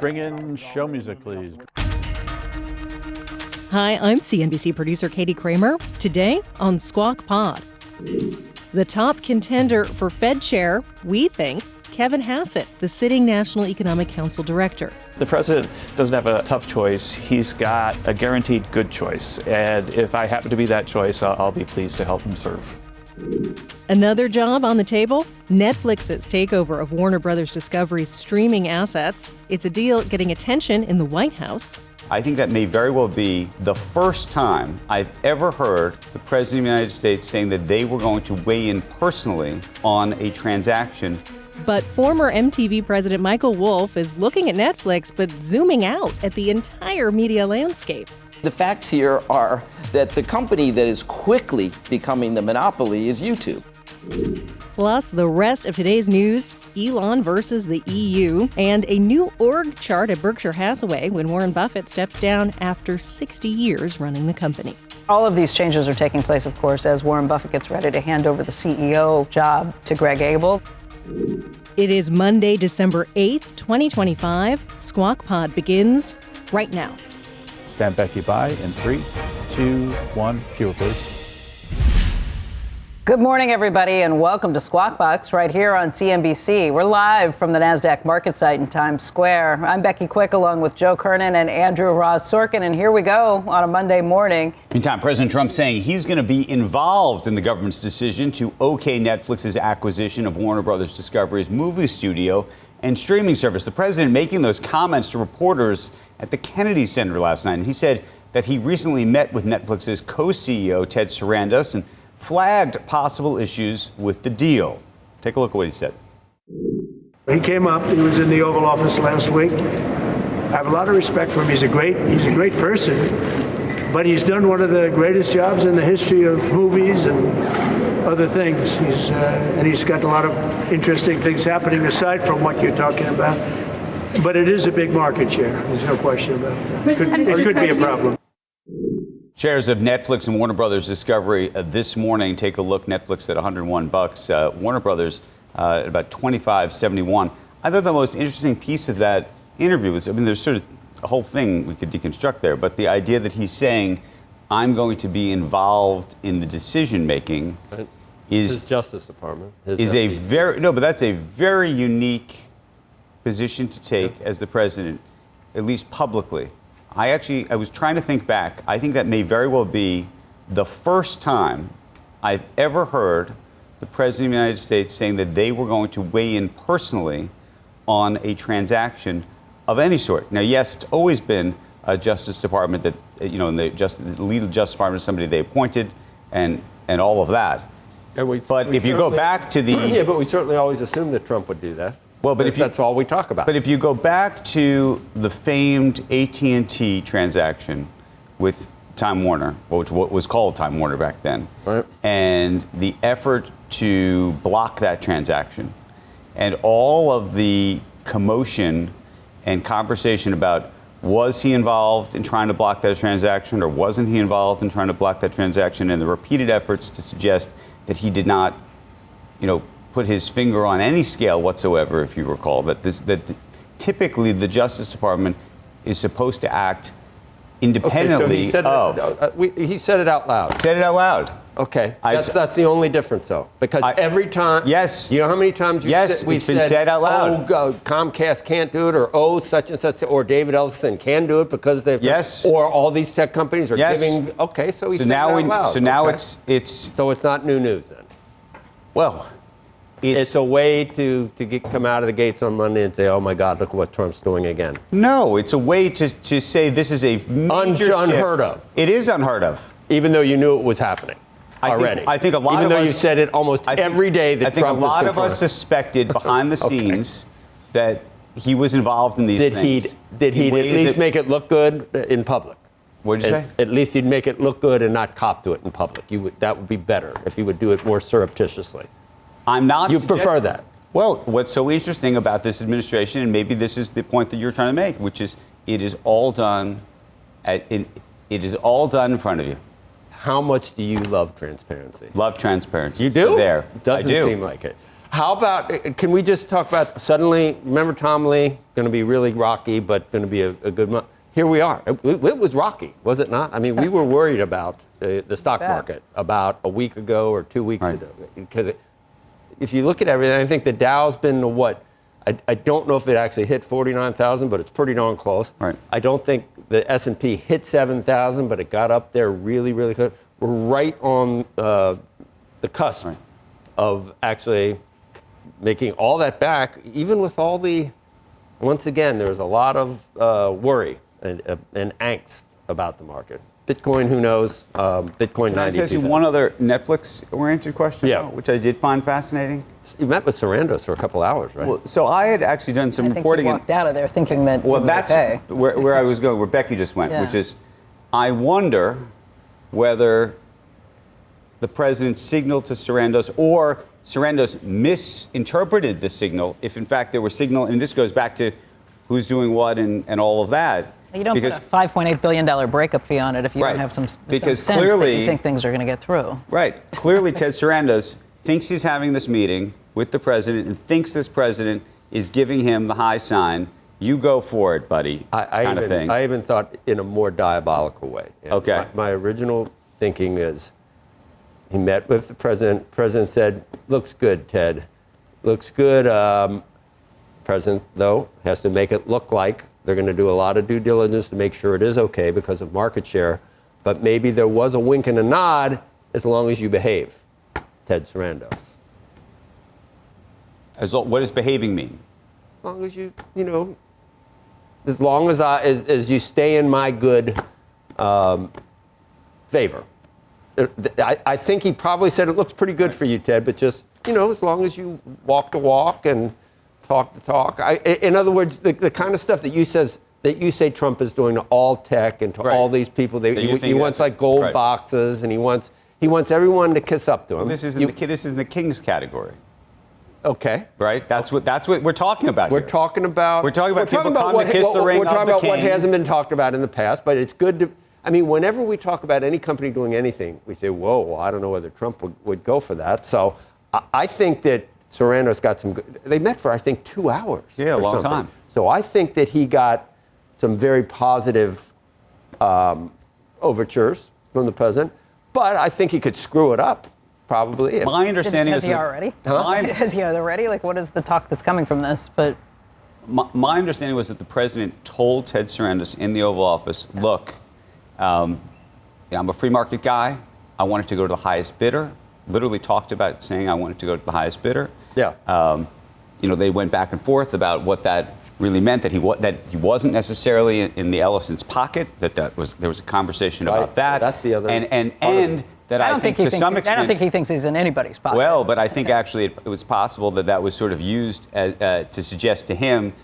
Bring in show music, please. Hi, I'm CNBC producer Katie Kramer. Today on Squawk Pod. The top contender for Fed chair, we think, Kevin Hassett, the sitting National Economic Council director. The president doesn't have a tough choice. He's got a guaranteed good choice. And if I happen to be that choice, I'll be pleased to help him serve. Another job on the table? Netflix's takeover of Warner Brothers Discovery's streaming assets. It's a deal getting attention in the White House. I think that may very well be the first time I've ever heard the President of the United States saying that they were going to weigh in personally on a transaction. But former MTV president Michael Wolff is looking at Netflix, but zooming out at the entire media landscape. The facts here are that the company that is quickly becoming the monopoly is YouTube. Plus, the rest of today's news, Elon versus the EU, and a new org chart at Berkshire Hathaway when Warren Buffett steps down after 60 years running the company. All of these changes are taking place, of course, as Warren Buffett gets ready to hand over the CEO job to Greg Abel. It is Monday, December 8th, 2025. Squawk Pod begins right now. Stand Becky by in 3, 2, 1. Cue, please. Good morning, everybody, and welcome to Squawk Box right here on CNBC. We're live from the NASDAQ market site in Times Square. I'm Becky Quick along with Joe Kernen and Andrew Ross Sorkin, and here we go on a Monday morning. Meantime, President Trump saying he's going to be involved in the government's decision to okay Netflix's acquisition of Warner Brothers Discovery's movie studio and streaming service. The president making those comments to reporters at the Kennedy Center last night. And he said that he recently met with Netflix's co-CEO, Ted Sarandos, and flagged possible issues with the deal. Take a look at what he said. He came up, he was in the Oval Office last week. I have a lot of respect for him. He's a great person, but he's done one of the greatest jobs in the history of movies and other things. He's got a lot of interesting things happening aside from what you're talking about. But it is a big market share. There's no question about that. It could be a problem. Shares of Netflix and Warner Brothers Discovery this morning. Take a look. Netflix at $101. Warner Brothers at about $25.71. I thought the most interesting piece of that interview was, there's sort of a whole thing we could deconstruct there, but the idea that he's saying, I'm going to be involved in the decision making is his Justice Department. But that's a very unique position to take as the president, at least publicly. I was trying to think back. I think that may very well be the first time I've ever heard the President of the United States saying that they were going to weigh in personally on a transaction of any sort. Now, yes, it's always been a Justice Department that, and the lead of the Justice Department is somebody they appointed and all of that. But if you go back to the... Yeah, but we certainly always assumed that Trump would do that. Well, but that's all we talk about. But if you go back to the famed AT&T transaction with Time Warner, which was called Time Warner back then, right, and the effort to block that transaction, and all of the commotion and conversation about was he involved in trying to block that transaction or wasn't he involved in trying to block that transaction, and the repeated efforts to suggest that he did not, put his finger on any scale whatsoever, if you recall, typically the Justice Department is supposed to act independently he said he said it out loud. Said it out loud. Okay, that's the only difference, though, because every time, yes, you know how many times we've said out loud. Oh, Comcast can't do it, or such and such, or David Ellison can do it because they've or all these tech companies are giving. Okay, so he said it out loud. So now it's not new news then. Well. It's a way to come out of the gates on Monday and say, oh, my God, look what Trump's doing again. No, it's a way to say this is a major unheard of. It is unheard of. Even though you knew it was happening already. I think a lot Even of though us, you said it almost every day that Trump was I think a lot of us suspected behind the scenes that he was involved in these things. Did he at least make it look good in public? What did you say? At least he'd make it look good and not cop to it in public. That would be better if he would do it more surreptitiously. I'm not. You prefer that? Well, what's so interesting about this administration, and maybe this is the point that you're trying to make, which is it is all done in front of you. How much do you love transparency? Love transparency. You do? So there. It doesn't seem like it. How about, can we just talk about, suddenly, remember Tom Lee, going to be really rocky, but going to be a good month. Here we are. It was rocky, was it not? I mean, we were worried about the stock market about a week ago or 2 weeks ago. Because if you look at everything, I think the Dow's been to what? I don't know if it actually hit 49,000, but it's pretty darn close. Right. I don't think the S&P hit 7,000, but it got up there really, really close. We're right on the cusp of actually making all that back, even with all the, once again, there's a lot of worry and angst about the market. Bitcoin, who knows? Bitcoin 90. Can I ask you one other Netflix-oriented question, which I did find fascinating? You met with Sarandos for a couple hours, right? Well, so I had actually done some reporting. I think you walked out of there thinking that that's okay. where I was going, where Becky just went, which is, I wonder whether the president signaled to Sarandos or Sarandos misinterpreted the signal, if in fact there were signal, and this goes back to who's doing what and all of that. You don't put a $5.8 billion breakup fee on it if you don't have some sense clearly, that you think things are going to get through. Right. Clearly, Ted Sarandos thinks he's having this meeting with the president and thinks this president is giving him the high sign. You go for it, buddy, kind of thing. I even thought in a more diabolical way. And okay. My original thinking is he met with the president. President said, looks good, Ted. Looks good. President, though, has to make it look like they're going to do a lot of due diligence to make sure it is okay because of market share. But maybe there was a wink and a nod as long as you behave, Ted Sarandos. What does behaving mean? As long as as long as you stay in my good favor. I think he probably said it looks pretty good for you, Ted, but just, as long as you walk the walk and talk the talk. In other words, the kind of stuff that you say Trump is doing to all tech and to all these people. He wants like gold boxes, and he wants everyone to kiss up to him. Well, this is in the king's category. Okay. Right. That's what we're talking about. We're talking about people come to kiss the ring. We're talking about what hasn't been talked about in the past, but it's good to. I mean, whenever we talk about any company doing anything, we say, "Whoa, well, I don't know whether Trump would go for that." So I think that Sarandos got some good. They met for, I think, 2 hours. Yeah, a long time. So I think that he got some very positive overtures from the president, but I think he could screw it up, probably. My understanding is that... Has he already? Like, what is the talk that's coming from this? But my understanding was that the president told Ted Sarandos in the Oval Office, look, I'm a free market guy. I wanted to go to the highest bidder. Literally talked about it, saying I wanted to go to the highest bidder. Yeah. They went back and forth about what that really meant, that he wasn't necessarily in the Ellison's pocket, there was a conversation about that. That's the other. And that I think to some extent. I don't think he thinks he's in anybody's pocket. Well, but I think actually it was possible that was sort of used to suggest to him,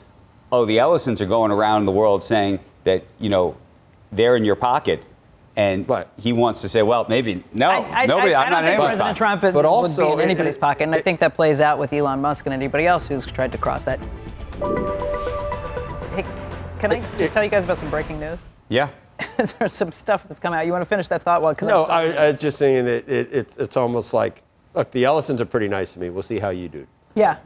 oh, the Ellisons are going around the world saying that, they're in your pocket. And he wants to say, well, maybe, I'm not in anybody's pocket. President Trump would be in anybody's pocket. And I think that plays out with Elon Musk and anybody else who's tried to cross that. Hey, can I just tell you guys about some breaking news? Yeah. There's some stuff that's come out. You want to finish that thought? No, I was just saying that it's almost like, look, the Ellisons are pretty nice to me. We'll see how you do. Yeah,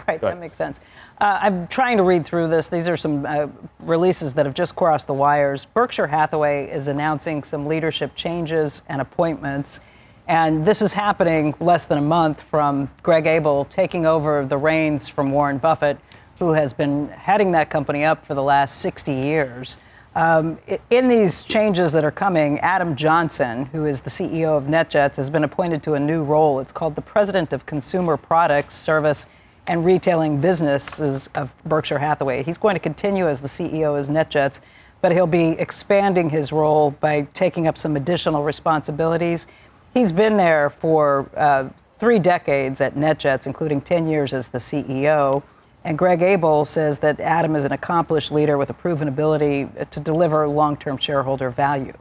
right. That makes sense. I'm trying to read through this. These are some releases that have just crossed the wires. Berkshire Hathaway is announcing some leadership changes and appointments. And this is happening less than a month from Greg Abel taking over the reins from Warren Buffett, who has been heading that company up for the last 60 years. In these changes that are coming, Adam Johnson, who is the CEO of NetJets, has been appointed to a new role. It's called the President of Consumer Products, Service, and Retailing Businesses of Berkshire Hathaway. He's going to continue as the CEO of NetJets, but he'll be expanding his role by taking up some additional responsibilities. He's been there for 3 decades at NetJets, including 10 years as the CEO. And Greg Abel says that Adam is an accomplished leader with a proven ability to deliver long-term shareholder value.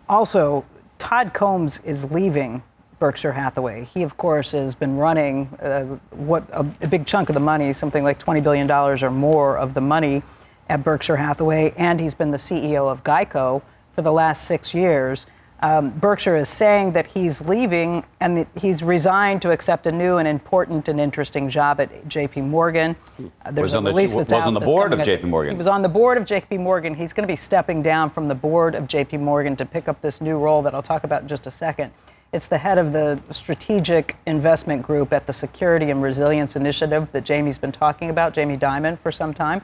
Also, Todd Combs is leaving Berkshire Hathaway. He, of course, has been running a big chunk of the money, something like $20 billion or more of the money at Berkshire Hathaway, and he's been the CEO of Geico for the last 6 years. Berkshire is saying that he's leaving and that he's resigned to accept a new and important and interesting job at J.P. Morgan. Was on the board of J.P. Morgan. He was on the board of J.P. Morgan. He's going to be stepping down from the board of J.P. Morgan to pick up this new role that I'll talk about in just a second. It's the head of the strategic investment group at the Security and Resilience Initiative that Jamie's been talking about, Jamie Dimon, for some time.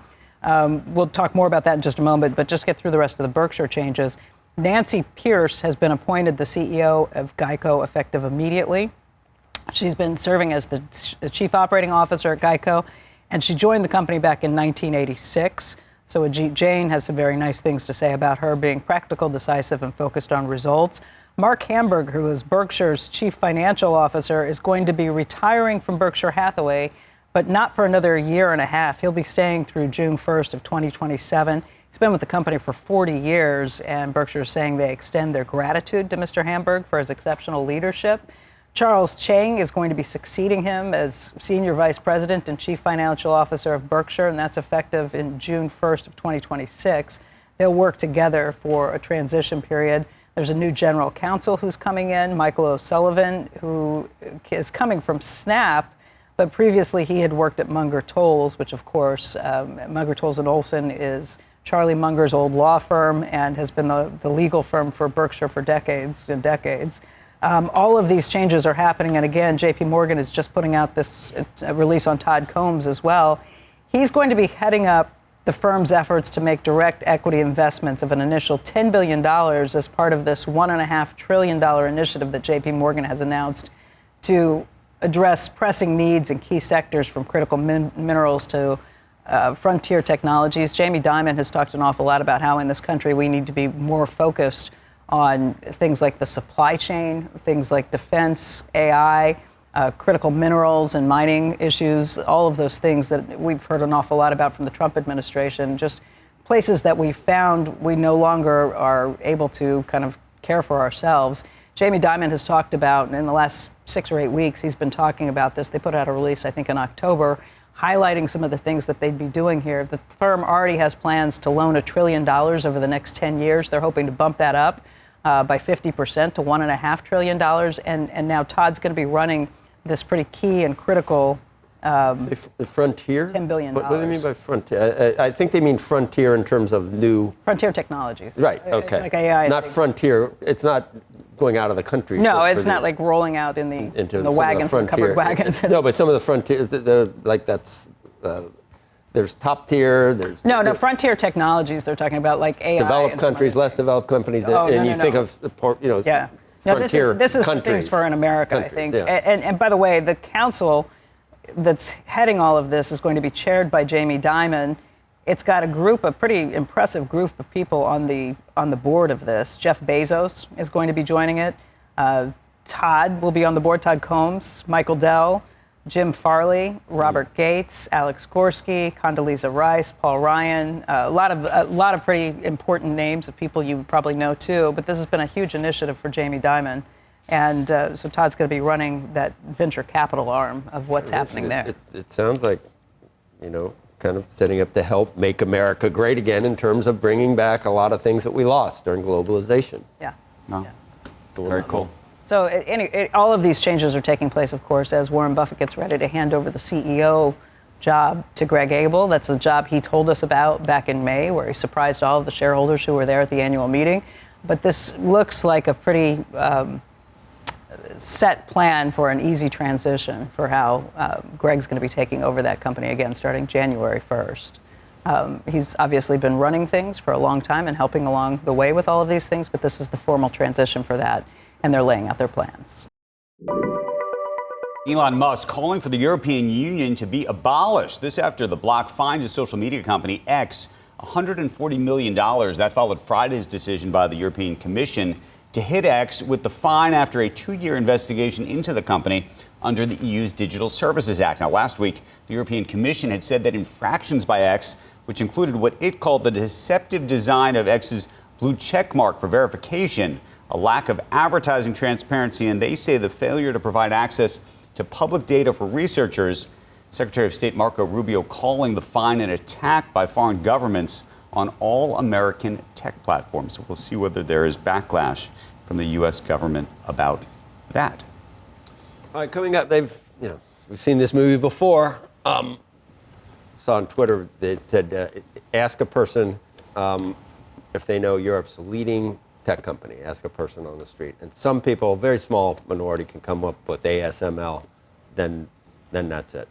We'll talk more about that in just a moment, but just get through the rest of the Berkshire changes. Nancy Pierce has been appointed the CEO of Geico effective immediately. She's been serving as the chief operating officer at Geico, and she joined the company back in 1986. So Jane has some very nice things to say about her being practical, decisive, and focused on results. Mark Hamburg, who is Berkshire's chief financial officer, is going to be retiring from Berkshire Hathaway, but not for another year and a half. He'll be staying through June 1st of 2027. He's been with the company for 40 years, and Berkshire is saying they extend their gratitude to Mr. Hamburg for his exceptional leadership. Charles Chang is going to be succeeding him as Senior Vice President and Chief Financial Officer of Berkshire, and that's effective in June 1st of 2026. They'll work together for a transition period. There's a new general counsel who's coming in, Michael O'Sullivan, who is coming from Snap, but previously he had worked at Munger Tolles, which of course, Munger Tolles & Olson is Charlie Munger's old law firm and has been the legal firm for Berkshire for decades and decades. All of these changes are happening, and again, J.P. Morgan is just putting out this release on Todd Combs as well. He's going to be heading up the firm's efforts to make direct equity investments of an initial $10 billion as part of this $1.5 trillion initiative that J.P. Morgan has announced to address pressing needs in key sectors from critical minerals to frontier technologies. Jamie Dimon has talked an awful lot about how in this country we need to be more focused on things like the supply chain, things like defense, AI, critical minerals and mining issues, all of those things that we've heard an awful lot about from the Trump administration, just places that we found we no longer are able to kind of care for ourselves. Jamie Dimon has talked about, in the last 6 or 8 weeks, he's been talking about this. They put out a release, I think, in October, highlighting some of the things that they'd be doing here. The firm already has plans to loan $1 trillion over the next 10 years. They're hoping to bump that up by 50% to $1.5 trillion. And now Todd's going to be running this pretty key and critical the frontier? $10 billion. What do they mean by frontier? I think they mean frontier in terms of new... Frontier technologies. Right, okay. Like AI. Not frontier. It's not going out of the country. No, it's not like rolling out in the wagons, the covered wagons. No, but some of the frontier, like that's... there's top tier, there's... No, frontier technologies they're talking about, like AI. Developed countries, less developed companies, think of, yeah. No, this is things for in America, I think. Yeah. And by the way, the council that's heading all of this is going to be chaired by Jamie Dimon. It's got a pretty impressive group of people on the board of this. Jeff Bezos is going to be joining it. Todd will be on the board. Todd Combs, Michael Dell, Jim Farley, Robert Gates, Alex Gorski, Condoleezza Rice, Paul Ryan, a lot of pretty important names of people you probably know too. But this has been a huge initiative for Jamie Dimon, and so Todd's going to be running that venture capital arm of what's happening there. It sounds like, kind of setting up to help make America great again in terms of bringing back a lot of things that we lost during globalization. Yeah. Oh. Yeah. Very cool. So all of these changes are taking place, of course, as Warren Buffett gets ready to hand over the CEO job to Greg Abel. That's a job he told us about back in May, where he surprised all of the shareholders who were there at the annual meeting. But this looks like a pretty set plan for an easy transition for how Greg's going to be taking over that company again starting January 1st. He's obviously been running things for a long time and helping along the way with all of these things, but this is the formal transition for that, and they're laying out their plans. Elon Musk calling for the European Union to be abolished. This after the bloc fined his social media company X $140 million. That followed Friday's decision by the European Commission to hit X with the fine after a 2-year investigation into the company under the EU's Digital Services Act. Now, last week, the European Commission had said that infractions by X, which included what it called the deceptive design of X's blue check mark for verification, a lack of advertising transparency, and they say the failure to provide access to public data for researchers. Secretary of State Marco Rubio calling the fine an attack by foreign governments on all American tech platforms. So we'll see whether there is backlash from the U.S. government about that? All right, coming up, we've seen this movie before. Saw on Twitter that said, ask a person if they know Europe's leading tech company. Ask a person on the street. And some people, a very small minority, can come up with ASML. Then that's it.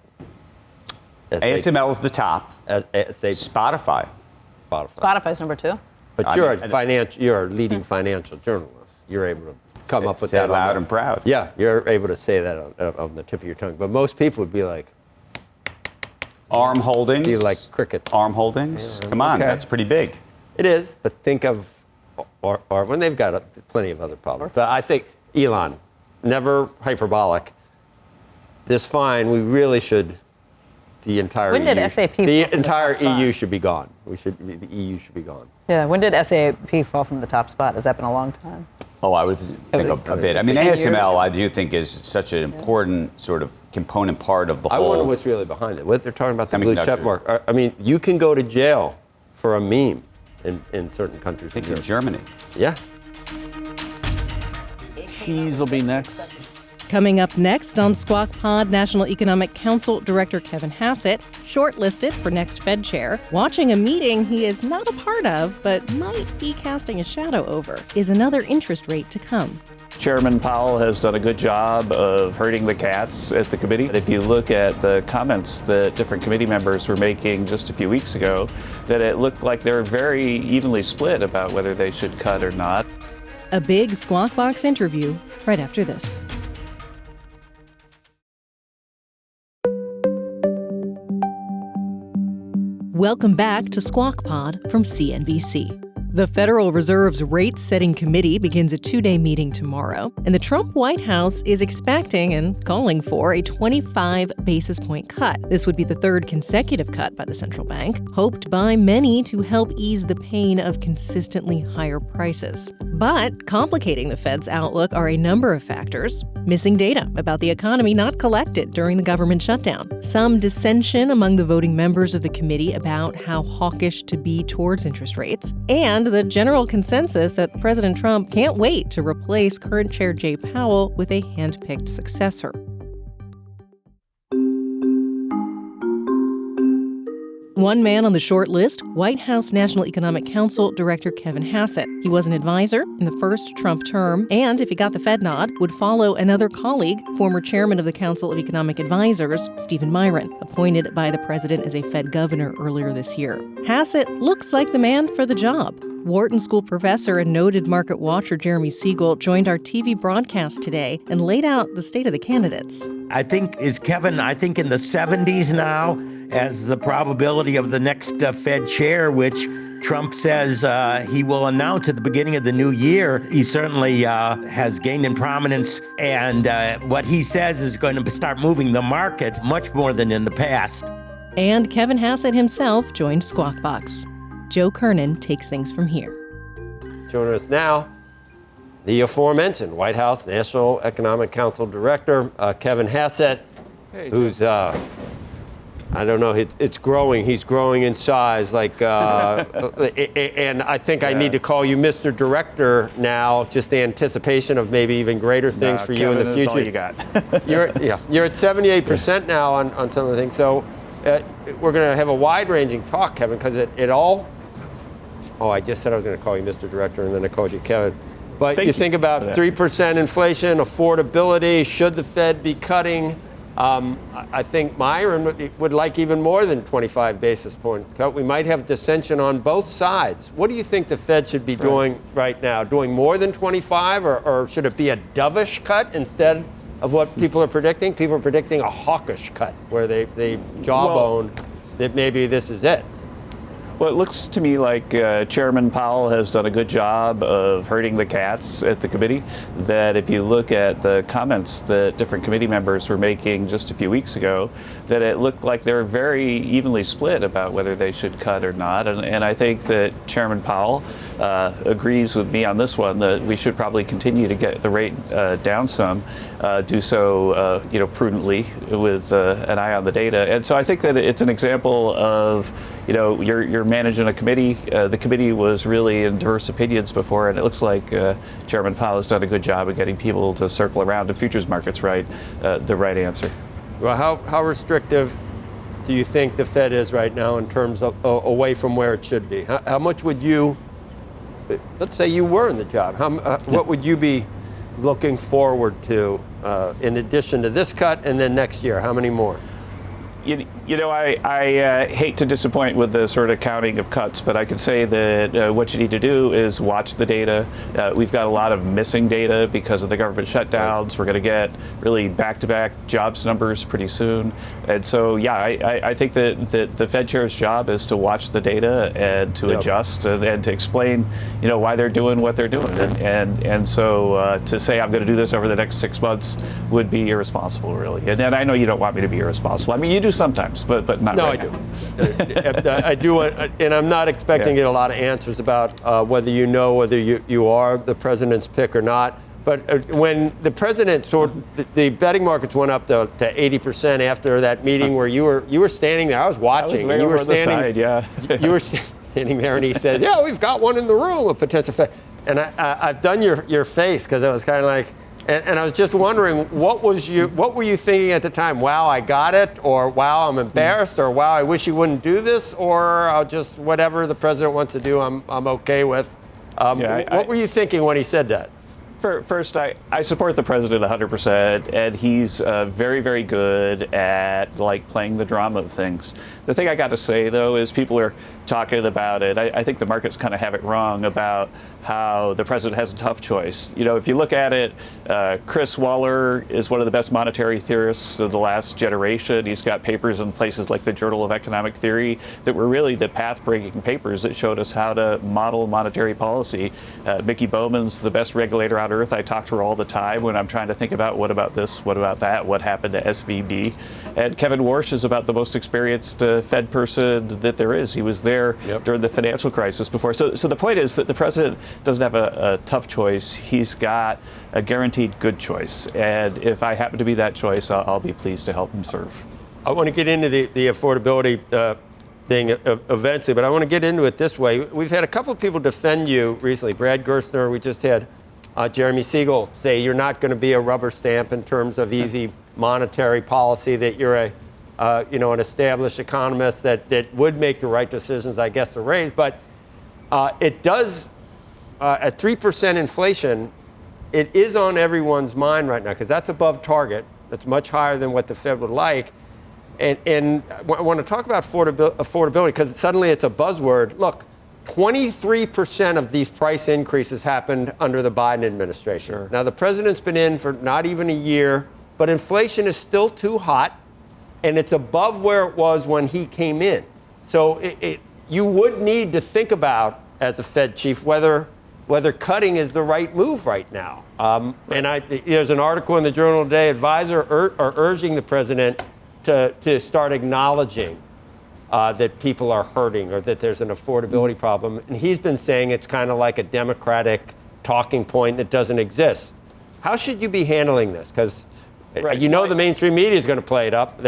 ASML is the top. Spotify. Spotify's number 2. But you're a leading financial journalist. You're able to come up with say that loud and proud. Yeah, you're able to say that on the tip of your tongue. But most people would be like, Arm Holdings. you like cricket. Arm Holdings. Come on, Okay. that's pretty big. It is, but think of, or when they've got plenty of other problems. But I think Elon, never hyperbolic. This fine, we really should. The entire When did SAP fall the from the entire top spot? EU should be gone. The EU should be gone. Yeah, when did SAP fall from the top spot? Has that been a long time? Oh, I would think a bit. I mean, 10 ASML, years? I do think is such an important sort of component part of the I whole. wonder what's really behind it. What they're talking about, the blue check Semiconductor. mark. I mean, you can go to jail for a meme in certain countries. I think in Germany. Yeah. Tease will be next. Coming up next on Squawk Pod, National Economic Council Director Kevin Hassett, shortlisted for next Fed chair, watching a meeting he is not a part of but might be casting a shadow over. Is another interest rate to come? Chairman Powell has done a good job of herding the cats at the committee. If you look at the comments that different committee members were making just a few weeks ago, that it looked like they were very evenly split about whether they should cut or not. A big Squawk Box interview right after this. Welcome back to Squawk Pod from CNBC. The Federal Reserve's rate-setting committee begins a 2-day meeting tomorrow, and the Trump White House is expecting and calling for a 25 basis point cut. This would be the third consecutive cut by the central bank, hoped by many to help ease the pain of consistently higher prices. But complicating the Fed's outlook are a number of factors. Missing data about the economy not collected during the government shutdown. Some dissension among the voting members of the committee about how hawkish to be towards interest rates. And the general consensus that President Trump can't wait to replace current Chair Jay Powell with a hand-picked successor. One man on the short list, White House National Economic Council Director Kevin Hassett. He was an advisor in the first Trump term, and if he got the Fed nod, would follow another colleague, former chairman of the Council of Economic Advisors, Stephen Miron, appointed by the president as a Fed governor earlier this year. Hassett looks like the man for the job. Wharton School professor and noted market watcher Jeremy Siegel joined our TV broadcast today and laid out the state of the candidates. I think in the 70s now as the probability of the next Fed chair, which Trump says he will announce at the beginning of the new year. He certainly has gained in prominence, and what he says is going to start moving the market much more than in the past. And Kevin Hassett himself joined Squawk Box. Joe Kernen takes things from here. Joining us now, the aforementioned White House National Economic Council Director, Kevin Hassett, who's, I don't know, it's growing. He's growing in size. And I think I need to call you Mr. Director now, just the anticipation of maybe even greater things for you in the future. That's all you got. You're at 78% now on some of the things. So we're going to have a wide-ranging talk, Kevin, because it all. Oh, I just said I was going to call you Mr. Director, and then I called you Kevin. But you think about 3% inflation, affordability, should the Fed be cutting? I think Myron would like even more than 25 basis point cut. We might have dissension on both sides. What do you think the Fed should be doing right now? Doing more than 25, or should it be a dovish cut instead of what people are predicting? People are predicting a hawkish cut, where they jawbone that maybe this is it. Well, it looks to me like Chairman Powell has done a good job of herding the cats at the committee, that if you look at the comments that different committee members were making just a few weeks ago, that it looked like they were very evenly split about whether they should cut or not. And I think that Chairman Powell agrees with me on this one, that we should probably continue to get the rate down some, do so prudently with an eye on the data. And so I think that it's an example of you're managing a committee. The committee was really in diverse opinions before, and it looks like Chairman Powell has done a good job of getting people to circle around to futures markets the right answer. Well, how restrictive do you think the Fed is right now in terms of away from where it should be? How much would you, let's say you were in the job, what would you be looking forward to in addition to this cut and then next year? How many more? I hate to disappoint with the sort of counting of cuts, but I can say that what you need to do is watch the data. We've got a lot of missing data because of the government shutdowns. We're going to get really back-to-back jobs numbers pretty soon. And so, I think that the Fed chair's job is to watch the data and to adjust and to explain, why they're doing what they're doing. And so to say I'm going to do this over the next 6 months would be irresponsible, really. And I know you don't want me to be irresponsible. I mean, you do sometimes, but not right now. I do, and I'm not expecting to get a lot of answers about whether you are the president's pick or not. But when the president the betting markets went up to 80% after that meeting where you were standing there. I was watching. You were standing. You were standing there, and he said, "Yeah, we've got one in the room, a potential Fed." And I've done your face because I was kind of like. And I was just wondering, what were you thinking at the time? Wow, I got it, or wow, I'm embarrassed, or wow, I wish you wouldn't do this, or I'll just whatever the president wants to do, I'm okay with. What were you thinking when he said that? First, I support the president 100%, and he's very, very good at playing the drama of things. The thing I got to say, though, is people are talking about it. I think the markets kind of have it wrong about how the president has a tough choice. If you look at it, Chris Waller is one of the best monetary theorists of the last generation. He's got papers in places like the Journal of Economic Theory that were really the path-breaking papers that showed us how to model monetary policy. Mickey Bowman's the best regulator on earth. I talk to her all the time when I'm trying to think about what about this, what about that, what happened to SVB. And Kevin Warsh is about the most experienced Fed person that there is. He was there during the financial crisis before. So the point is that the president doesn't have a tough choice. He's got a guaranteed good choice. And if I happen to be that choice, I'll be pleased to help him serve. I want to get into the affordability thing eventually, but I want to get into it this way. We've had a couple of people defend you recently. Brad Gerstner, we just had Jeremy Siegel say you're not going to be a rubber stamp in terms of easy monetary policy, that you're an established economist that would make the right decisions, I guess, to raise. But it does, at 3% inflation, it is on everyone's mind right now because that's above target. That's much higher than what the Fed would like. And I want to talk about affordability because suddenly it's a buzzword. Look, 23% of these price increases happened under the Biden administration. Sure. Now, the president's been in for not even a year, but inflation is still too hot, and it's above where it was when he came in. So you would need to think about, as a Fed chief, whether cutting is the right move right now. And there's an article in the Journal today, advisors are urging the president to start acknowledging that people are hurting or that there's an affordability problem. And he's been saying it's kind of like a Democratic talking point that doesn't exist. How should you be handling this? Because the mainstream media is going to play it up.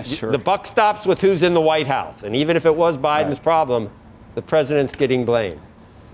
Sure. The buck stops with who's in the White House. And even if it was Biden's problem, the president's getting blamed.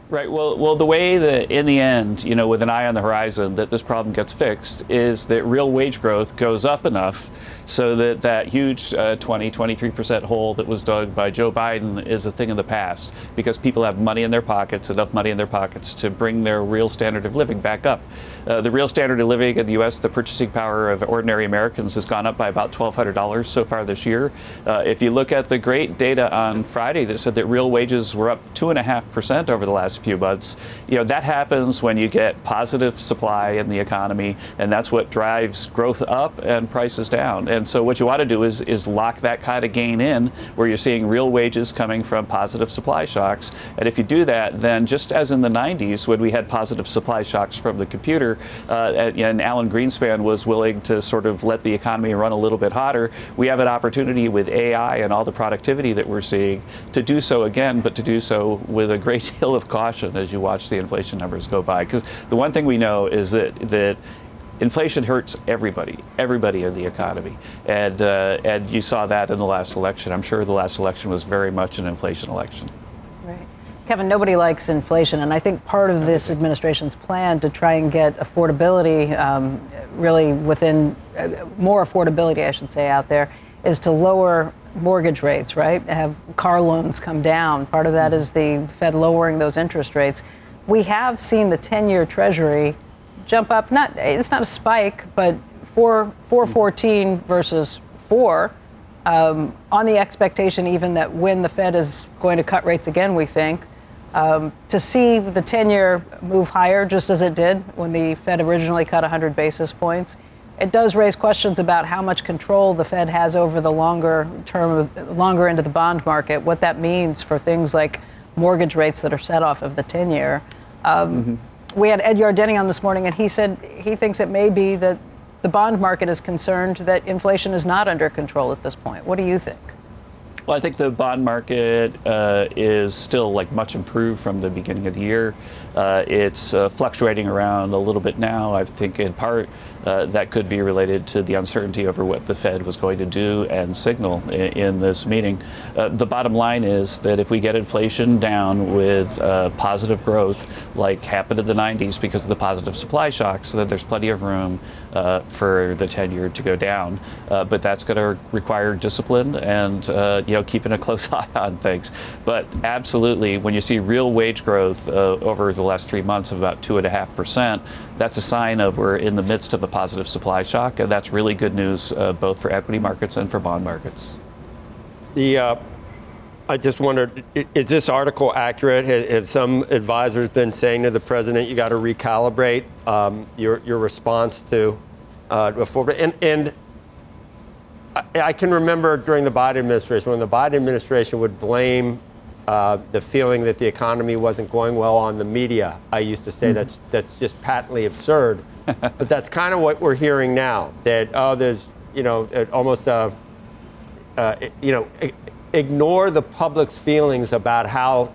Right. Well, the way that in the end, with an eye on the horizon, that this problem gets fixed is that real wage growth goes up enough so that huge 23% hole that was dug by Joe Biden is a thing of the past because people have money in their pockets, enough money in their pockets to bring their real standard of living back up. The real standard of living in the U.S., the purchasing power of ordinary Americans has gone up by about $1,200 so far this year. If you look at the great data on Friday that said that real wages were up 2.5% over the last few months, that happens when you get positive supply in the economy, and that's what drives growth up and prices down. And so what you want to do is lock that kind of gain in where you're seeing real wages coming from positive supply shocks. And if you do that, then just as in the 90s when we had positive supply shocks from the computer and Alan Greenspan was willing to sort of let the economy run a little bit hotter, we have an opportunity with AI and all the productivity that we're seeing to do so again, but to do so with a great deal of caution as you watch the inflation numbers go by. Because the one thing we know is that inflation hurts everybody in the economy. And you saw that in the last election. I'm sure the last election was very much an inflation election. Right. Kevin, nobody likes inflation, and I think part of this administration's plan to try and get affordability, really within more affordability, I should say, out there, is to lower mortgage rates, right? Have car loans come down. Part of that is the Fed lowering those interest rates. We have seen the 10-year Treasury jump up. It's not a spike, but 4.14 versus 4. On the expectation even that when the Fed is going to cut rates again, we think, to see the 10-year move higher, just as it did when the Fed originally cut 100 basis points, it does raise questions about how much control the Fed has over the longer end of the bond market, what that means for things like mortgage rates that are set off of the 10-year. We had Ed Yardeni on this morning, and he said he thinks it may be that the bond market is concerned that inflation is not under control at this point. What do you think? Well, I think the bond market is still much improved from the beginning of the year. It's fluctuating around a little bit now. I think in part that could be related to the uncertainty over what the Fed was going to do and signal in this meeting. The bottom line is that if we get inflation down with positive growth, like happened in the 90s because of the positive supply shocks, then there's plenty of room for the 10-year to go down. But that's going to require discipline and keeping a close eye on things. But absolutely, when you see real wage growth over the last 3 months of about 2.5%, that's a sign of we're in the midst of a positive supply shock, and that's really good news both for equity markets and for bond markets. I just wondered, is this article accurate? Have some advisors been saying to the president, you got to recalibrate your response to affordability? And I can remember during the Biden administration, when the Biden administration would blame the feeling that the economy wasn't going well on the media. I used to say that's just patently absurd. But that's kind of what we're hearing now, that, there's, almost, ignore the public's feelings about how,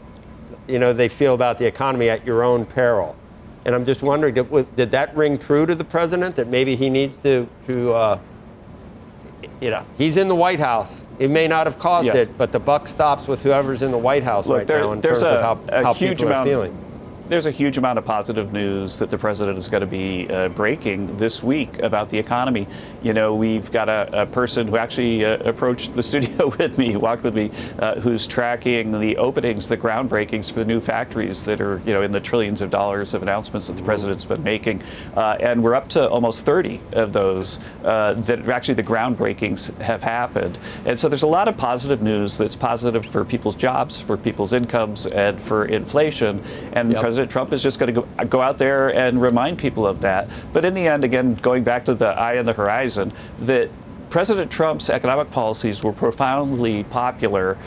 they feel about the economy at your own peril. And I'm just wondering, did that ring true to the president, that maybe he needs to he's in the White House. He may not have caused it, but the buck stops with whoever's in the White House now in terms of how people are feeling. There's a huge amount of positive news that the president is going to be breaking this week about the economy. We've got a person who actually approached the studio with me, walked with me, who's tracking the openings, the groundbreakings for the new factories that are, in the trillions of dollars of announcements that the president's been making. And we're up to almost 30 of those that actually the groundbreakings have happened. And so there's a lot of positive news that's positive for people's jobs, for people's incomes, and for inflation. And President Trump is just going to go out there and remind people of that. But in the end, again, going back to the eye on the horizon, that President Trump's economic policies were profoundly popular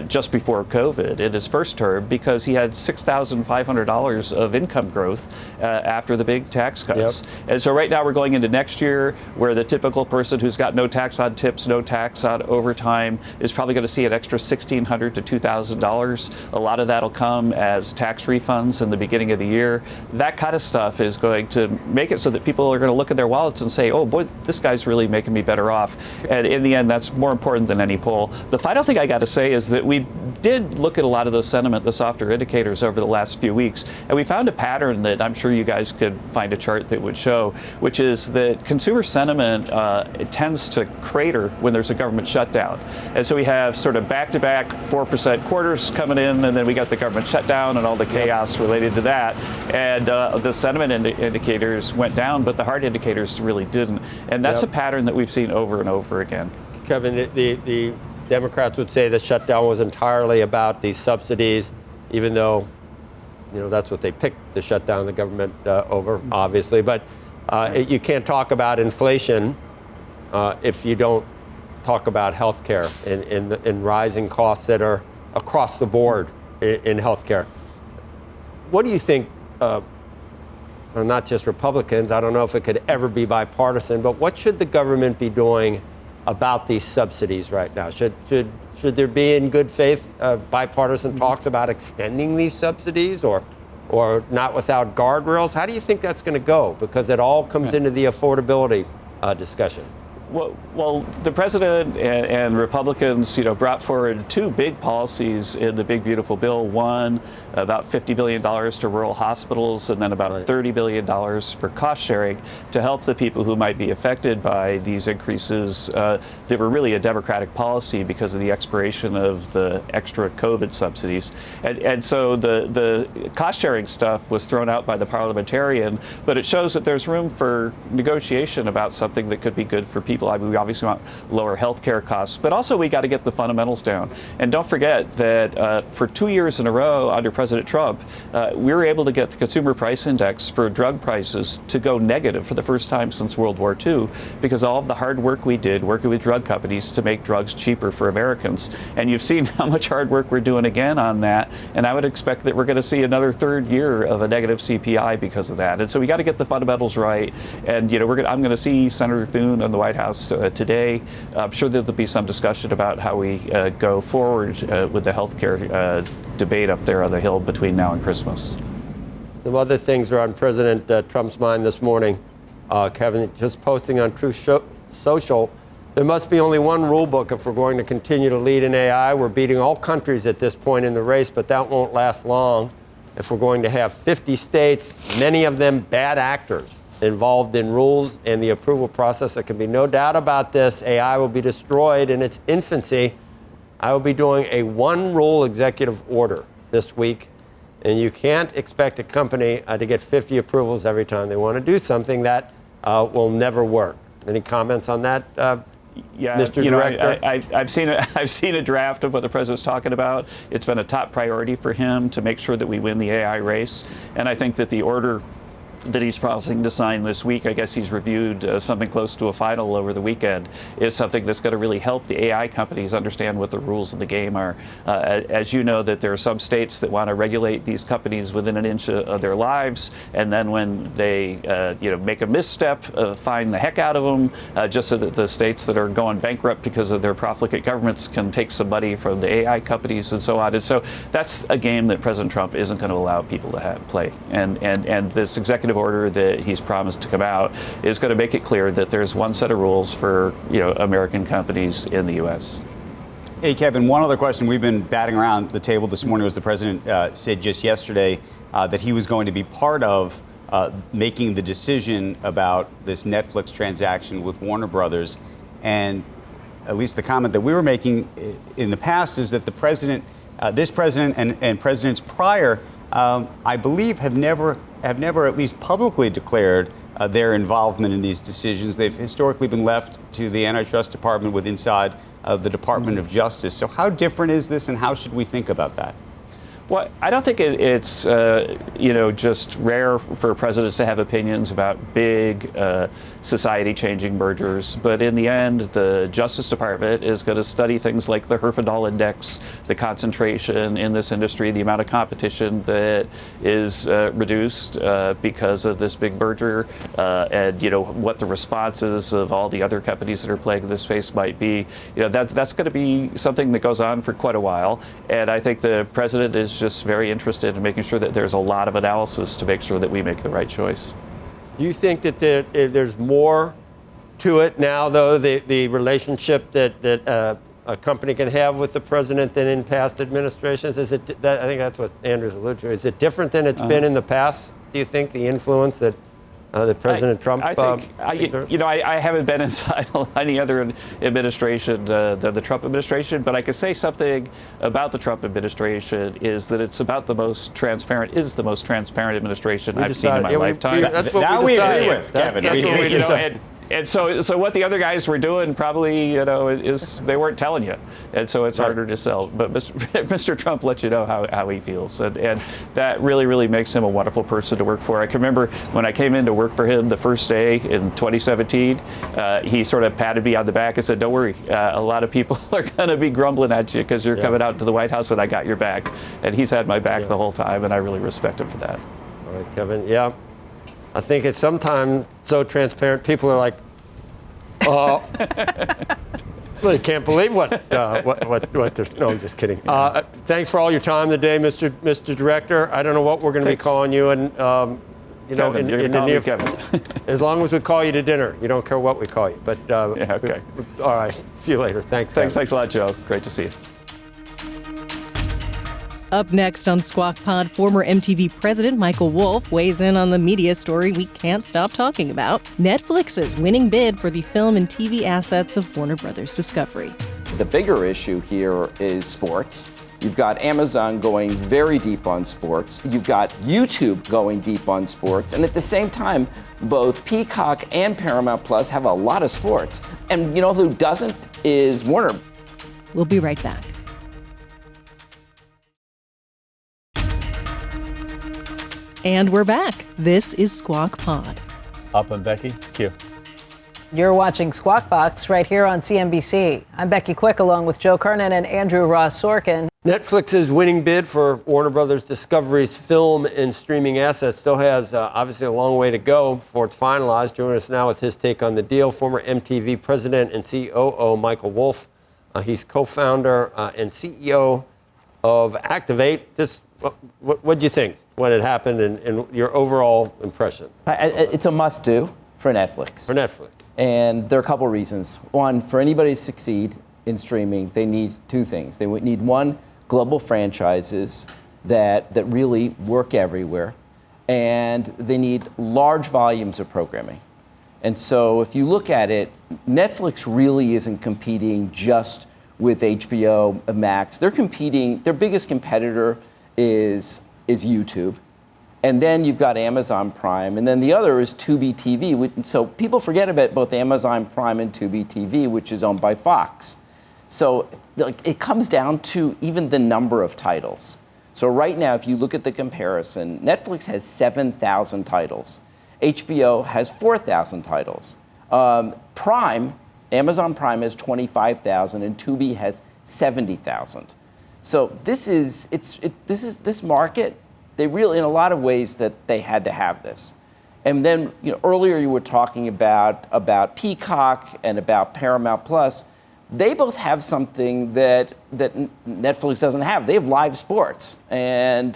just before COVID in his first term because he had $6,500 of income growth after the big tax cuts. And so right now we're going into next year where the typical person who's got no tax on tips, no tax on overtime is probably going to see an extra $1,600 to $2,000. A lot of that'll come as tax refunds in the beginning of the year. That kind of stuff is going to make it so that people are going to look at their wallets and say, oh boy, this guy's really making me better off. And in the end, that's more important than any poll. The final thing I got to say is that we did look at a lot of those sentiment, the softer indicators over the last few weeks, and we found a pattern that I'm sure you guys could find a chart that would show, which is that consumer sentiment it tends to crater when there's a government shutdown. And so we have sort of back-to-back 4% quarters coming in, and then we got the government shutdown and all the chaos related to that. And the sentiment indicators went down, but the hard indicators really didn't. And that's a pattern that we've seen over and over again. Kevin, the Democrats would say the shutdown was entirely about these subsidies, even though, that's what they picked to shut down the government over, obviously. But you can't talk about inflation if you don't talk about health care and rising costs that are across the board in health care. What do you think, not just Republicans, I don't know if it could ever be bipartisan, but what should the government be doing about these subsidies right now? Should there be, in good faith, bipartisan talks about extending these subsidies, or or not without guardrails? How do you think that's going to go? Because it all comes into the affordability discussion. Well, the president and Republicans, brought forward two big policies in the Big Beautiful Bill. One, about $50 billion to rural hospitals, and then about $30 billion for cost sharing to help the people who might be affected by these increases that were really a Democratic policy because of the expiration of the extra COVID subsidies. And so the cost sharing stuff was thrown out by the parliamentarian, but it shows that there's room for negotiation about something that could be good for people. I mean, we obviously want lower health care costs, but also we got to get the fundamentals down. And don't forget that for 2 years in a row under President Trump, we were able to get the consumer price index for drug prices to go negative for the first time since World War II because all of the hard work we did working with drug companies to make drugs cheaper for Americans. And you've seen how much hard work we're doing again on that. And I would expect that we're going to see another third year of a negative CPI because of that. And so we got to get the fundamentals right. And I'm going to see Senator Thune in the White House today. I'm sure there'll be some discussion about how we go forward with the health care debate up there on the Hill between now and Christmas. Some other things are on President Trump's mind this morning. Kevin, just posting on Truth Social, there must be only one rule book if we're going to continue to lead in AI. We're beating all countries at this point in the race, but that won't last long if we're going to have 50 states, many of them bad actors, involved in rules and the approval process. There can be no doubt about this. AI will be destroyed in its infancy. I will be doing a one rule executive order this week, and you can't expect a company to get 50 approvals every time they want to do something. That will never work. Any comments on that, Mr. Director? I've seen a draft of what the president's talking about. It's been a top priority for him to make sure that we win the AI race, and I think that the order that he's promising to sign this week, I guess he's reviewed something close to a final over the weekend, is something that's going to really help the AI companies understand what the rules of the game are. As you know, that there are some states that want to regulate these companies within an inch of their lives, and then when they make a misstep, fine the heck out of them, just so that the states that are going bankrupt because of their profligate governments can take some money from the AI companies and so on. And so that's a game that President Trump isn't going to allow people to play. And this executive order that he's promised to come out is going to make it clear that there's one set of rules for American companies in the U.S. Hey, Kevin, one other question we've been batting around the table this morning was the president said just yesterday that he was going to be part of making the decision about this Netflix transaction with Warner Brothers. And at least the comment that we were making in the past is that the president, this president and presidents prior, I believe have never at least publicly declared their involvement in these decisions. They've historically been left to the antitrust department with inside the Department of Justice. So how different is this, and how should we think about that? Well, I don't think it's just rare for presidents to have opinions about big society-changing mergers. But in the end, the Justice Department is going to study things like the Herfindahl Index, the concentration in this industry, the amount of competition that is reduced because of this big merger, and what the responses of all the other companies that are playing in this space might be. That's going to be something that goes on for quite a while. And I think the president is just very interested in making sure that there's a lot of analysis to make sure that we make the right choice. Do you think that there's more to it now, though, the relationship that a company can have with the president than in past administrations? I think that's what Andrew's alluded to. Is it different than it's been in the past, do you think, the influence that President Trump? I haven't been inside any other administration than the Trump administration, but I could say something about the Trump administration is that it's about the most transparent administration I've seen in my lifetime. That's what now we agree with, Kevin. And so what the other guys were doing probably, is they weren't telling you. And so it's harder to sell. But Mr. Trump lets you know how he feels. And that really, really makes him a wonderful person to work for. I can remember when I came in to work for him the first day in 2017, he sort of patted me on the back and said, "Don't worry, a lot of people are going to be grumbling at you because you're coming out to the White House, and I got your back." And he's had my back the whole time, and I really respect him for that. All right, Kevin. Yeah. I think it's sometimes so transparent, people are like, Well, you can't believe what there's. No, I'm just kidding. Thanks for all your time today, Mr. Director. I don't know what we're going to be calling you, and Kevin, in the near Kevin. as long as we call you to dinner, you don't care what we call you. But Yeah, okay. All right. See you later. Thanks. Thanks a lot, Joe. Great to see you. Up next on Squawk Pod, former MTV president Michael Wolff weighs in on the media story we can't stop talking about: Netflix's winning bid for the film and TV assets of Warner Brothers Discovery. The bigger issue here is sports. You've got Amazon going very deep on sports. You've got YouTube going deep on sports. And at the same time, both Peacock and Paramount Plus have a lot of sports. And you know who doesn't is Warner. We'll be right back. And we're back. This is Squawk Pod. Up and Becky, Q. You're watching Squawk Box right here on CNBC. I'm Becky Quick along with Joe Kernen and Andrew Ross Sorkin. Netflix's winning bid for Warner Brothers Discovery's film and streaming assets still has obviously a long way to go before it's finalized. Joining us now with his take on the deal, former MTV president and COO Michael Wolff. He's co-founder and CEO of Activate. What do you think when it happened and your overall impression? It's a must-do for Netflix. For Netflix. And there are a couple reasons. One, for anybody to succeed in streaming, they need two things. They would need, one, global franchises that really work everywhere, and they need large volumes of programming. And so if you look at it, Netflix really isn't competing just with HBO Max. They're competing, their biggest competitor is YouTube. And then you've got Amazon Prime, and then the other is Tubi TV. So people forget about both Amazon Prime and Tubi TV, which is owned by Fox. So it comes down to even the number of titles. So right now, if you look at the comparison, Netflix has 7,000 titles. HBO has 4,000 titles. Amazon Prime has 25,000, and Tubi has 70,000. So this market. They really, in a lot of ways, that they had to have this. And then, earlier you were talking about Peacock and about Paramount Plus. They both have something that Netflix doesn't have. They have live sports, and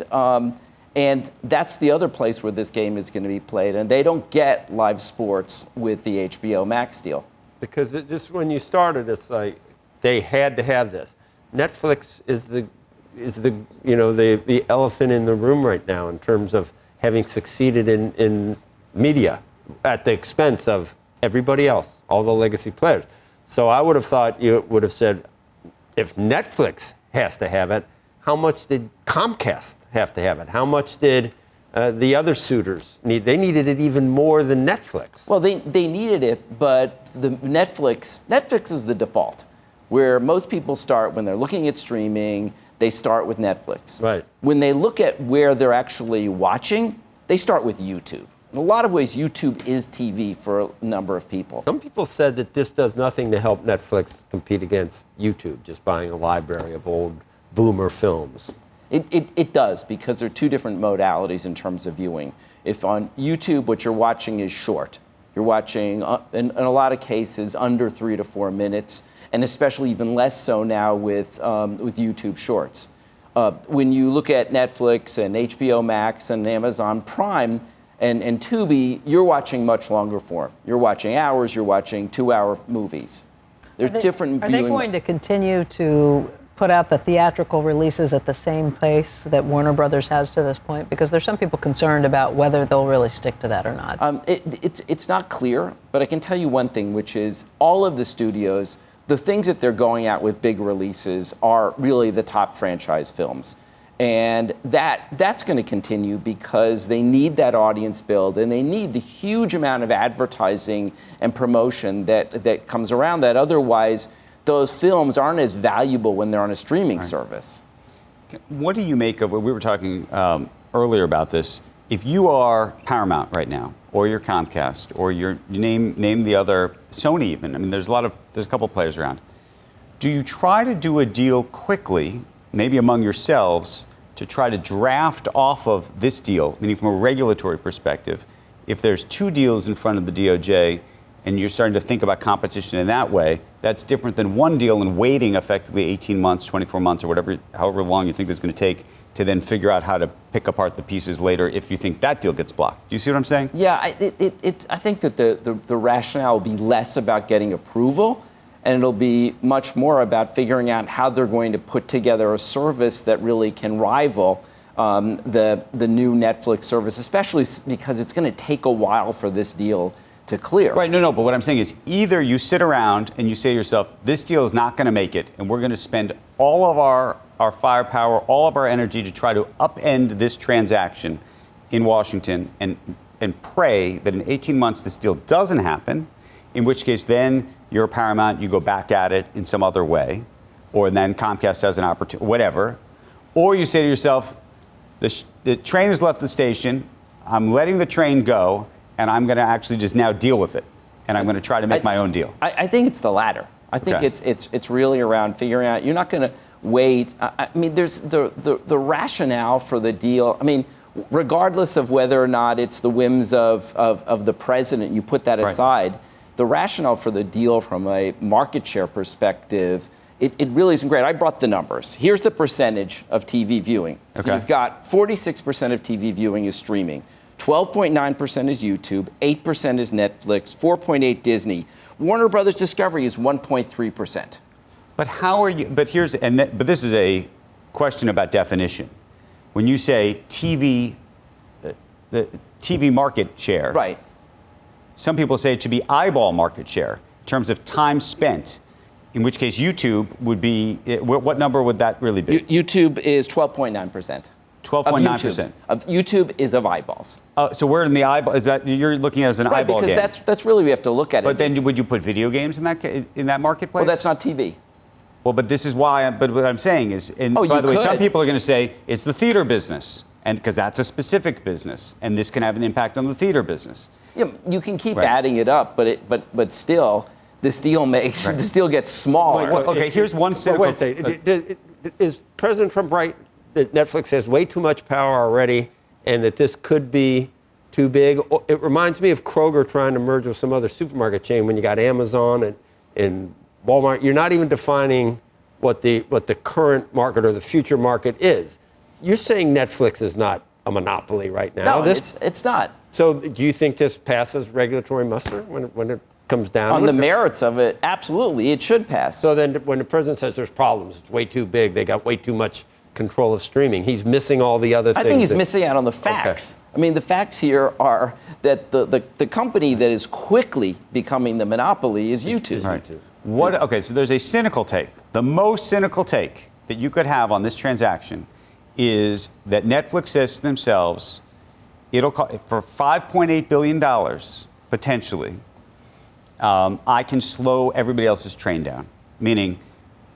that's the other place where this game is going to be played. And they don't get live sports with the HBO Max deal. Because just when you started, it's like they had to have this. Netflix is the elephant in the room right now in terms of having succeeded in media at the expense of everybody else, all the legacy players. So I would have thought you would have said, if Netflix has to have it, how much did Comcast have to have it? How much did the other suitors need? They needed it even more than Netflix. Well, they needed it, but Netflix is the default, where most people start when they're looking at streaming. They start with Netflix. Right. When they look at where they're actually watching, they start with YouTube. In a lot of ways, YouTube is TV for a number of people. Some people said that this does nothing to help Netflix compete against YouTube, just buying a library of old boomer films. It does, because there are two different modalities in terms of viewing. If on YouTube, what you're watching is short. You're watching, in a lot of cases, under 3 to 4 minutes. And especially even less so now with YouTube Shorts. When you look at Netflix and HBO Max and Amazon Prime and Tubi, you're watching much longer form. You're watching hours, you're watching 2-hour movies. There's different viewing. Are they going to continue to put out the theatrical releases at the same pace that Warner Brothers has to this point? Because there's some people concerned about whether they'll really stick to that or not. It's not clear, but I can tell you one thing, which is all of the studios, the things that they're going out with big releases are really the top franchise films. And that's going to continue because they need that audience build, and they need the huge amount of advertising and promotion that comes around that. Otherwise, those films aren't as valuable when they're on a streaming service. What do you make of, we were talking earlier about this, if you are Paramount right now, or you're Comcast, or you name the other, Sony even, I mean, there's a couple players around. Do you try to do a deal quickly, maybe among yourselves, to try to draft off of this deal, meaning from a regulatory perspective, if there's two deals in front of the DOJ and you're starting to think about competition in that way, that's different than one deal and waiting effectively 18 months, 24 months, or whatever, however long you think it's going to take to then figure out how to pick apart the pieces later if you think that deal gets blocked. Do you see what I'm saying? Yeah, I think that the rationale will be less about getting approval, and it'll be much more about figuring out how they're going to put together a service that really can rival the new Netflix service, especially because it's going to take a while for this deal to clear. Right, no, but what I'm saying is either you sit around and you say to yourself, this deal is not going to make it, and we're going to spend all of our firepower, all of our energy to try to upend this transaction in Washington and pray that in 18 months this deal doesn't happen, in which case then you're a Paramount, you go back at it in some other way, or then Comcast has an opportunity, whatever. Or you say to yourself, the train has left the station, I'm letting the train go, and I'm going to actually just now deal with it, and I'm going to try to make my own deal. I think it's the latter. I think it's really around figuring out. You're not going to wait. I mean, there's the rationale for the deal. I mean, regardless of whether or not it's the whims of the president, you put that aside. The rationale for the deal from a market share perspective, it really isn't great. I brought the numbers. Here's the percentage of TV viewing. So you've got 46% of TV viewing is streaming. 12.9% is YouTube, 8% is Netflix, 4.8% Disney. Warner Brothers Discovery is 1.3%. But how are you? But but this is a question about definition. When you say TV, the TV market share, right? Some people say it should be eyeball market share in terms of time spent. In which case, YouTube would be. What number would that really be? YouTube is 12.9%. 12.9%. Of YouTube is of eyeballs. So we're in the eyeball. Is that you're looking at as an eyeball because game? Because that's really we have to look at it. But then would you put video games in that marketplace? Well, that's not TV. Well, but this is why. But what I'm saying is, and by the way, some people are going to say it's the theater business, and because that's a specific business, and this can have an impact on the theater business. Yeah, you can keep adding it up, but still, this deal this deal gets smaller. Okay, here's one cynical. Wait a second. Is President Trump right that Netflix has way too much power already, and that this could be too big? It reminds me of Kroger trying to merge with some other supermarket chain when you got Amazon and Walmart. You're not even defining what the current market or the future market is. You're saying Netflix is not a monopoly right now. No, it's not. So do you think this passes regulatory muster when it comes down on the merits of it? Absolutely, it should pass. So then when the president says there's problems, it's way too big, they got way too much control of streaming, he's missing all the other things. I think he's missing out on the facts. Okay. I mean, the facts here are that the company that is quickly becoming the monopoly is YouTube. Right. Okay, so there's a cynical take. The most cynical take that you could have on this transaction is that Netflix says to themselves, it'll cost, for $5.8 billion, potentially, I can slow everybody else's train down. Meaning,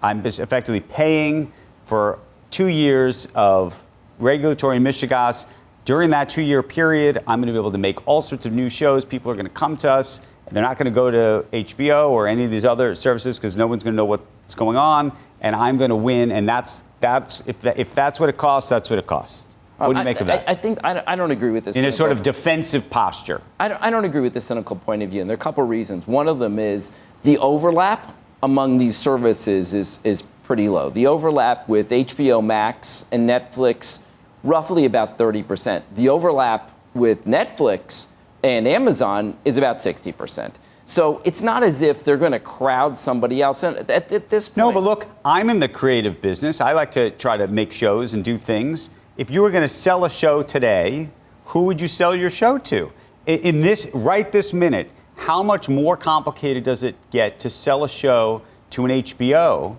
I'm just effectively paying for 2 years of regulatory mishigas. During that 2-year period, I'm going to be able to make all sorts of new shows. People are going to come to us. They're not going to go to HBO or any of these other services because no one's going to know what's going on. And I'm going to win. And if that's what it costs, that's what it costs. What do you make of that? I don't agree with this. In a sort of defensive posture. I don't agree with the cynical point of view, and there are a couple of reasons. One of them is the overlap among these services is pretty low. The overlap with HBO Max and Netflix, roughly about 30%. The overlap with Netflix and Amazon is about 60%. So it's not as if they're going to crowd somebody else at this point. No, but look, I'm in the creative business. I like to try to make shows and do things. If you were going to sell a show today, who would you sell your show to? In this minute, how much more complicated does it get to sell a show to an HBO,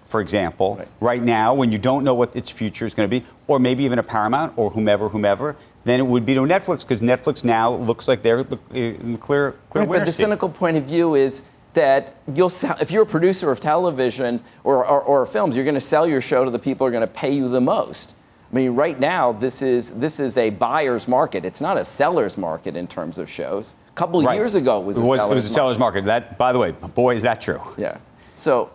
for example, right now when you don't know what its future is going to be, or maybe even a Paramount or whomever, than it would be to Netflix, because Netflix now looks like they're in the clear winner But the cynical point of view is that you'll sell, if you're a producer of television or films, you're going to sell your show to the people who are going to pay you the most. I mean, right now, this is a buyer's market. It's not a seller's market in terms of shows. A couple of years ago, it was a seller's market. That, by the way, boy, is that true. Yeah. So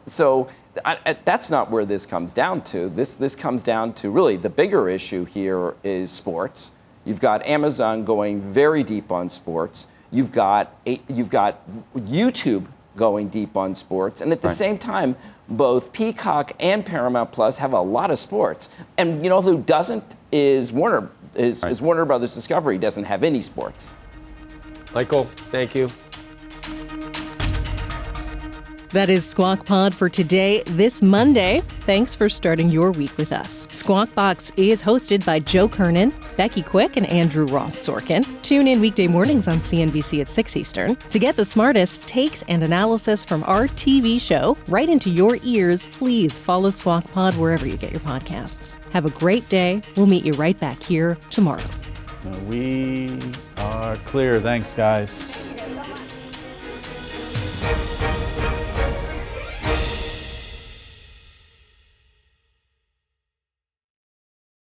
that's not where this comes down to. This comes down to really the bigger issue here is sports. You've got Amazon going very deep on sports. You've got YouTube going deep on sports, and at the same time, both Peacock and Paramount Plus have a lot of sports. And you know who doesn't is Warner. Is Warner Brothers Discovery doesn't have any sports. Michael, thank you. That is Squawk Pod for today, this Monday. Thanks for starting your week with us. Squawk Box is hosted by Joe Kernen, Becky Quick, and Andrew Ross Sorkin. Tune in weekday mornings on CNBC at 6 Eastern to get the smartest takes and analysis from our TV show right into your ears. Please follow Squawk Pod wherever you get your podcasts. Have a great day. We'll meet you right back here tomorrow. We are clear. Thanks, guys.